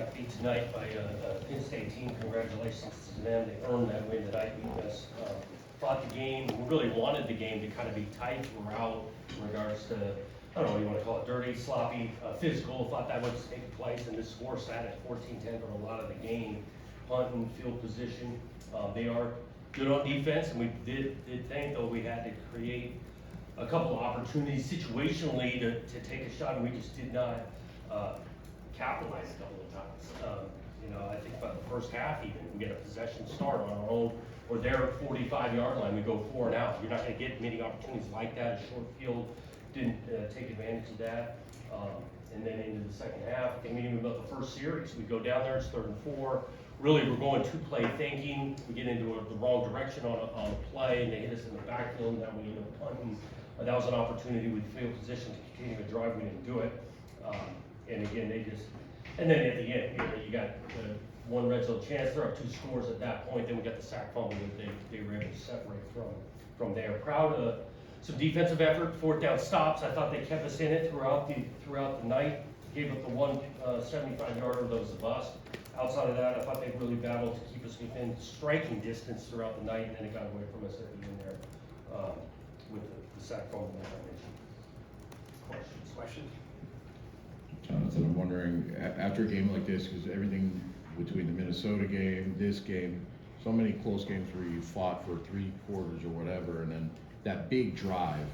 got beat tonight by a Penn State team. Congratulations to them. They earned that win tonight. We just fought the game. We really wanted the game to kind of be tight throughout in regards to, I don't know what you want to call it, dirty, sloppy, physical. Thought that would take place, and the score sat at 14-10 for a lot of the game. Punt and field position. They are good on defense, and we did think, though, we had to create a couple of opportunities situationally to take a shot, and we just did not capitalize a couple of times. I think about the first half even, we get a possession start on our own, or their 45-yard line, we go 4 and out. You're not gonna get many opportunities like that. A short field didn't take advantage of that. And then into the second half, even about the first series, we go down there, it's 3rd and 4. Really, we're going two-play thinking. We get into the wrong direction on a play, and they hit us in the backfield, and then we end up punting. That was an opportunity with field position to continue to drive. We didn't do it. And again, and then at the end, you got one red zone chance. They're up 2 scores at that point. Then we got the sack fumble that they were able to separate from there. Proud of some defensive effort, 4th down stops. I thought they kept us in it throughout the night. Gave up the one 75-yarder that was a bust. Outside of that, I thought they really battled to keep us within striking distance throughout the night, and then it got away from us at the end there with the sack fumble that I mentioned. Questions? Jonathan, I'm wondering, after a game like this, because everything between the Minnesota game, this game, so many close games where you fought for 3 quarters or whatever, and then that big drive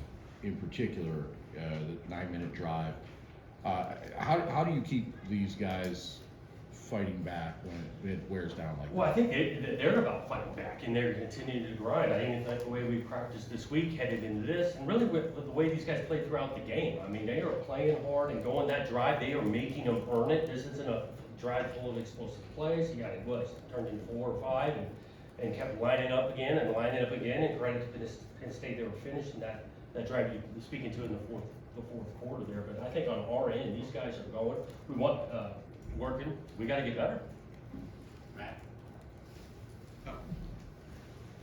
in particular, the 9-minute drive, how do you keep these guys fighting back when it wears down like that? Well, I think they're about fighting back, and they're continuing to grind. I think like the way we practiced this week headed into this, and really with the way these guys played throughout the game. I mean, they are playing hard and going that drive. They are making them earn it. This isn't a drive full of explosive plays. You got it turned into 4 or 5, and kept lining up again, and credit to Penn State, they were finishing that drive you were speaking to in the fourth quarter there. But I think on our end, these guys are going. We want working. We got to get better. Matt.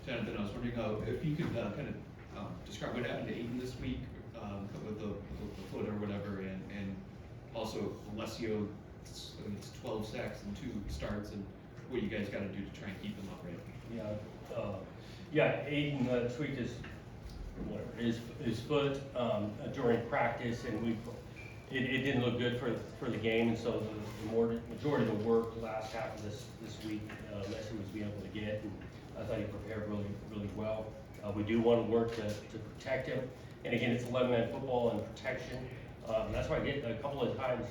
Jonathan, I was wondering if you could kind of describe what happened to Aiden this week with the foot or whatever, and also Alessio, it's 12 sacks and 2 starts, and what you guys got to do to try and keep him upright. Aiden tweaked his foot during practice, and it didn't look good for the game, and so the majority of the work the last half of this week, Messi was being able to get, and I thought he prepared really, really well. We do want to work to protect him, and again, it's 11-man football and protection. That's why I get a couple of times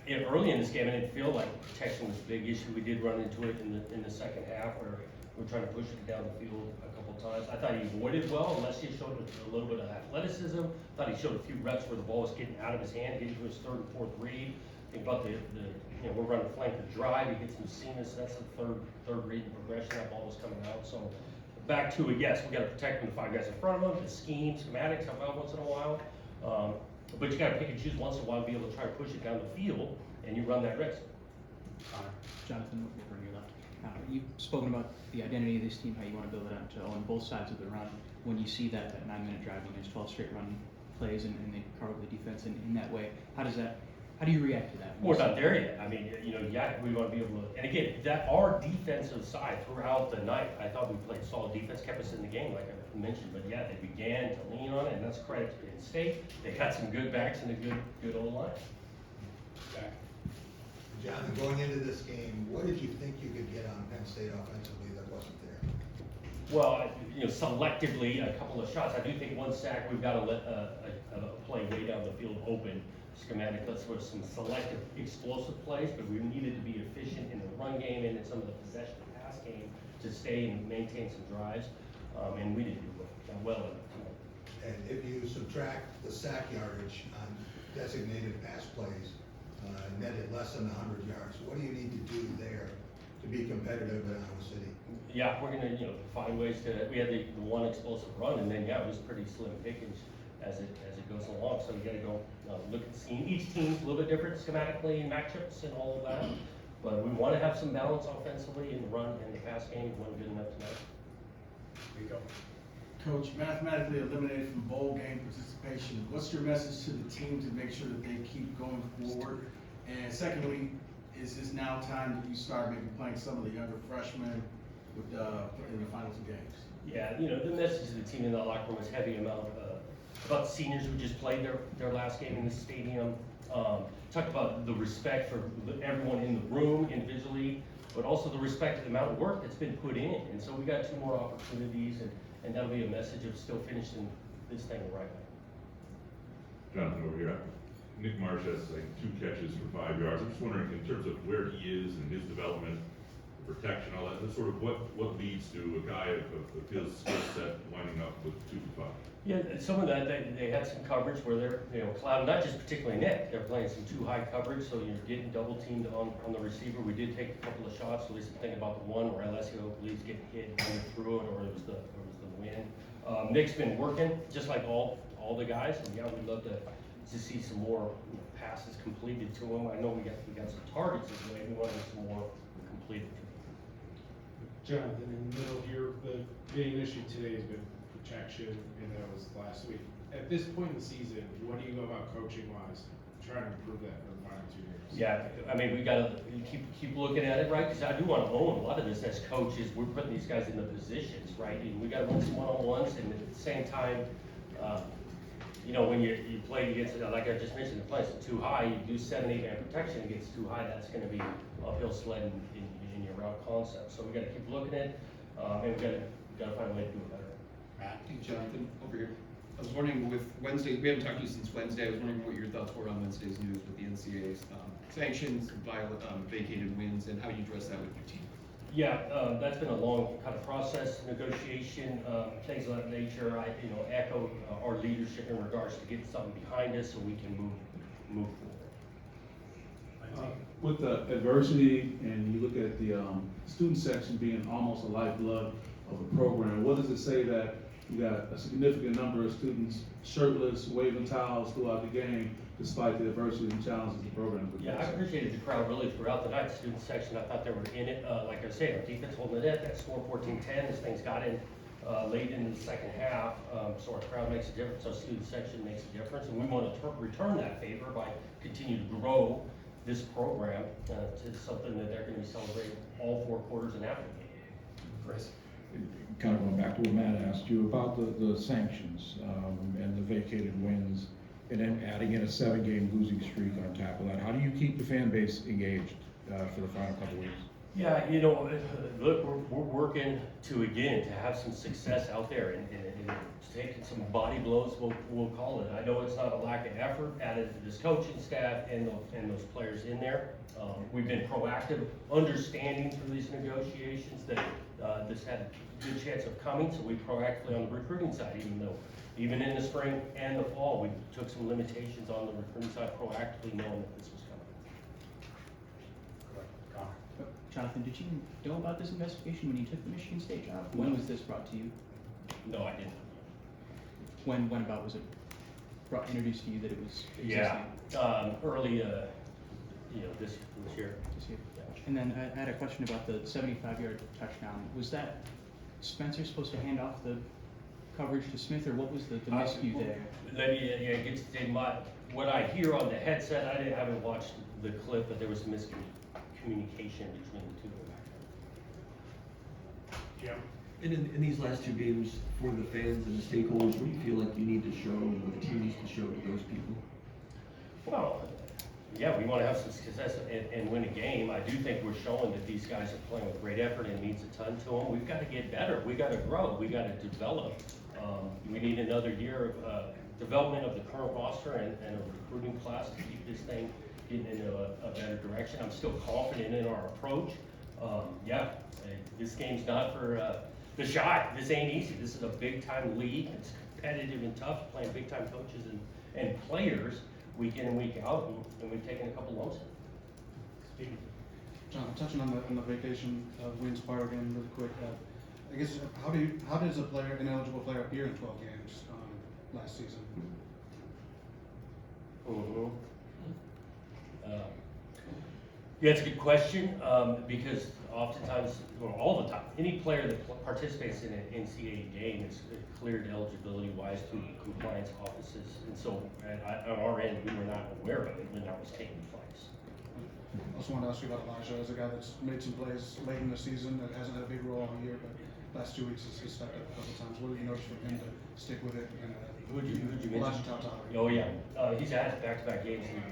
early in this game, I didn't feel like protection was a big issue. We did run into it in the second half, where we're trying to push it down the field a couple times. I thought he avoided well, unless he showed a little bit of athleticism. I thought he showed a few reps where the ball was getting out of his hand, getting to his 3rd and 4th read. Think about we're running flank to drive. He gets some seamless. That's the third read in progression. That ball was coming out. So back to it. Yes, we got to protect him. The 5 guys in front of him. The scheme, schematics help out once in a while. But you got to pick and choose once in a while to be able to try to push it down the field, and you run that risk. Jonathan, over here left. You've spoken about the identity of this team, how you want to build it up to on both sides of the run. When you see that 9-minute drive against 12 straight run plays, and they carve the defense in that way, how do you react to that? We're not there yet. I mean, we want to be able to, and again, that our defensive side throughout the night, I thought we played solid defense, kept us in the game, like I mentioned. But yeah, they began to lean on it, and that's credit to Penn State. They got some good backs and a good old line. Okay. Jonathan, going into this game, what did you think you could get on Penn State offensively that wasn't there? Well, selectively, a couple of shots. I do think one sack, we've got to let a play way down the field open. Schematic, that's where some selective explosive plays, but we needed to be efficient in the run game and in some of the possession pass game to stay and maintain some drives, and we didn't do well enough tonight. And if you subtract the sack yardage on designated pass plays, netted less than 100 yards, what do you need to do there to be competitive at Iowa City? Yeah, we're gonna find ways to. We had the one explosive run, and then it was pretty slim pickings as it goes along. So we got to go look at the scheme. Each team's a little bit different schematically and matchups and all of that. But we want to have some balance offensively in the run and the pass game. We wasn't good enough tonight. Rico. Coach, mathematically eliminated from bowl game participation. What's your message to the team to make sure that they keep going forward? And secondly, is this now time that you start maybe playing some of the younger freshmen with, in the final two games? Yeah, you know, the message to the team in the locker room was heavy about the seniors who just played their last game in the stadium. Talked about the respect for everyone in the room individually, but also the respect for the amount of work that's been put in. And so we got 2 more opportunities, and that'll be a message of still finishing this thing the right way. Jonathan, over here. Nick Marsh has like 2 catches for 5 yards. I'm just wondering, in terms of where he is and his development, the protection, all that, sort of what leads to a guy of his skill set winding up with 2 for 5? Yeah, some of that, they had some coverage where they're, you know, clouded, not just particularly Nick, they're playing some too high coverage, so you're getting double teamed on the receiver. We did take a couple of shots, at least I'm thinking about the one where Alessio believes getting hit going through it, or it was the wind. Nick's been working, just like all the guys, and yeah, we'd love to see some more passes completed to him. I know we got some targets this way, we wanted some more completed. Jonathan, in the middle here, the big issue today has been protection, and that was last week. At this point in the season, what do you go about coaching wise, trying to improve that for the final 2 games? Yeah, I mean, we gotta keep looking at it, right? Because I do want to own a lot of this as coaches. We're putting these guys in the positions, right? And we gotta run some one-on-ones, and at the same time, you know, when you play against, like I just mentioned, the place is too high, you do 7-8 man protection, it gets too high, that's gonna be uphill sledding in your route concept. So we gotta keep looking at it, and we gotta find a way to do it better. Hey, Jonathan, over here. I was wondering with Wednesday, we haven't talked to you since Wednesday, I was wondering what your thoughts were on Wednesday's news with the NCAA's sanctions, vacated wins, and how you address that with your team. Yeah, that's been a long kind of process, negotiation, things of that nature. I, you know, echo our leadership in regards to getting something behind us so we can move forward. With the adversity, and you look at the student section being almost a lifeblood of the program, what does it say that you got a significant number of students shirtless, waving towels throughout the game, despite the adversity and challenges the program would Yeah, I appreciated the crowd really throughout the night. The student section, I thought they were in it. Like I said, our defense holding it at that score 14-10 as things got in late in the second half. So our crowd makes a difference, our student section makes a difference, and we want to return that favor by continuing to grow this program to something that they're going to be celebrating all 4 quarters and after the game. Chris? Kind of going back to what Matt asked you about the sanctions and the vacated wins, and then adding in a 7-game losing streak on top of that. How do you keep the fan base engaged for the final couple weeks? Yeah, you know, look, we're working to have some success out there and taking some body blows, we'll call it. I know it's not a lack of effort added to this coaching staff and those players in there. We've been proactive, understanding through these negotiations that this had a good chance of coming, so we proactively on the recruiting side, even in the spring and the fall, we took some limitations on the recruiting side proactively knowing that this was coming. Jonathan, did you know about this investigation when you took the Michigan State job? When was this brought to you? No, I didn't. When about was it introduced to you that it was existing? Yeah, early, this year. This year? And then I had a question about the 75-yard touchdown. Was that Spencer supposed to hand off the coverage to Smith, or what was the miscue there? What I hear on the headset, I haven't watched the clip, but there was miscommunication between the two of them. Yeah. And in these last 2 games, for the fans and the stakeholders, what do you feel like you need to show, or the team needs to show to those people? Well, yeah, we want to have some success and win a game. I do think we're showing that these guys are playing with great effort and it means a ton to them. We've got to get better. We got to grow. We got to develop. We need another year of development of the current roster and a recruiting class to keep this thing getting into a better direction. I'm still confident in our approach. This game's not for the shy. This ain't easy. This is a big time league. It's competitive and tough, playing big time coaches and players week in and week out, and we've taken a couple lumps. John, touching on the vacation wins part again really quick. I guess how does an ineligible player appear in 12 games last season? Yeah, it's a good question, because oftentimes, or all the time, any player that participates in an NCAA game is cleared eligibility-wise through compliance offices. And so, on our end, we were not aware of it when that was taking place. Also wanted to ask you about Elijah, as a guy that's made some plays late in the season, that hasn't had a big role all year, but last 2 weeks he's stepped up a couple times. What have you noticed from him to stick with it? And Who'd you Elijah mention? Tautau. Oh, yeah, he's had back-to-back games, and,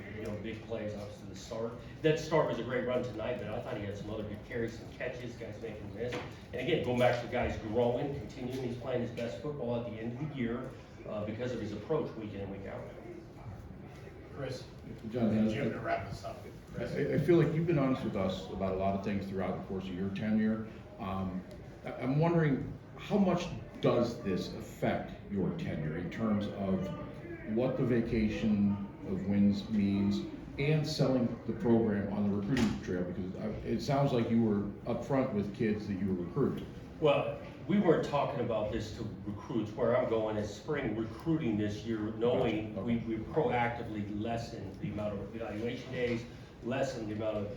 big plays, obviously the start. That start was a great run tonight, but I thought he had some other good carries, some catches, guys making miss. And again, going back to the guys growing, continuing, he's playing his best football at the end of the year, because of his approach week in and week out. Chris, Jonathan, Jim, to wrap this up. I feel like you've been honest with us about a lot of things throughout the course of your tenure. I'm wondering, how much does this affect your tenure in terms of what the vacation of wins means and selling the program on the recruiting trail? Because it sounds like you were upfront with kids that you were recruiting. Well, we weren't talking about this to recruits. Where I'm going is spring recruiting this year, knowing Gotcha. we proactively lessen the amount of evaluation days, lessen the amount of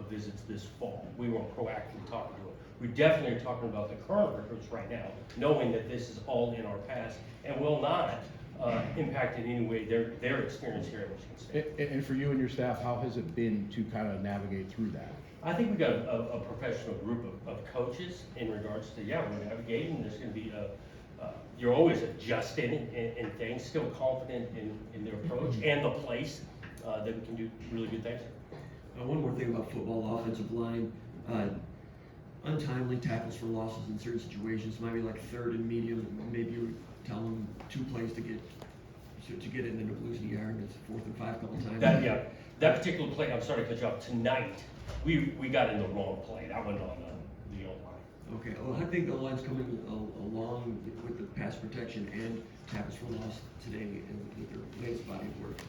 visits this fall. We weren't proactively talking to it. We definitely are talking about the current recruits right now, knowing that this is all in our past and will not impact in any way their experience here at Michigan State. And for you and your staff, how has it been to kind of navigate through that? I think we've got a professional group of coaches in regards to, we're navigating. There's going to be you're always adjusting and things, still confident in their approach and the place that we can do really good things. One more thing about football offensive line, untimely tackles for losses in certain situations, maybe like third and medium, maybe you tell them 2 plays to get it and end up losing a yard, and it's 4th and 5 a couple times. That particular play, I'm sorry to cut you off, tonight, we got in the wrong play. That went on the O-line. Okay, well, I think the line's coming along with the pass protection and tackles for loss today and with their latest body of work.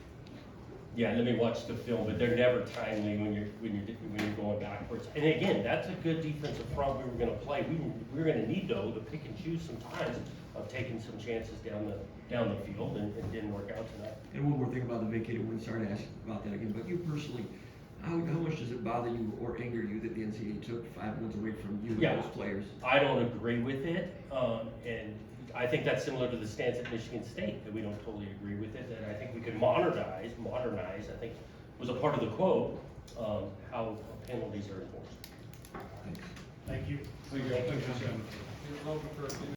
Yeah, let me watch the film, but they're never timely when you're going backwards. And again, that's a good defensive front we were going to play. We were going to need though to pick and choose sometimes of taking some chances down the field, and it didn't work out tonight. And one more thing about the vacated win, sorry to ask about that again, but you personally, how much does it bother you or anger you that the NCAA took 5 wins away from you and those players? I don't agree with it, and I think that's similar to the stance at Michigan State, that we don't totally agree with it, and I think we could modernize, I think was a part of the quote, how penalties are enforced. Thanks. Thank you. Thank you.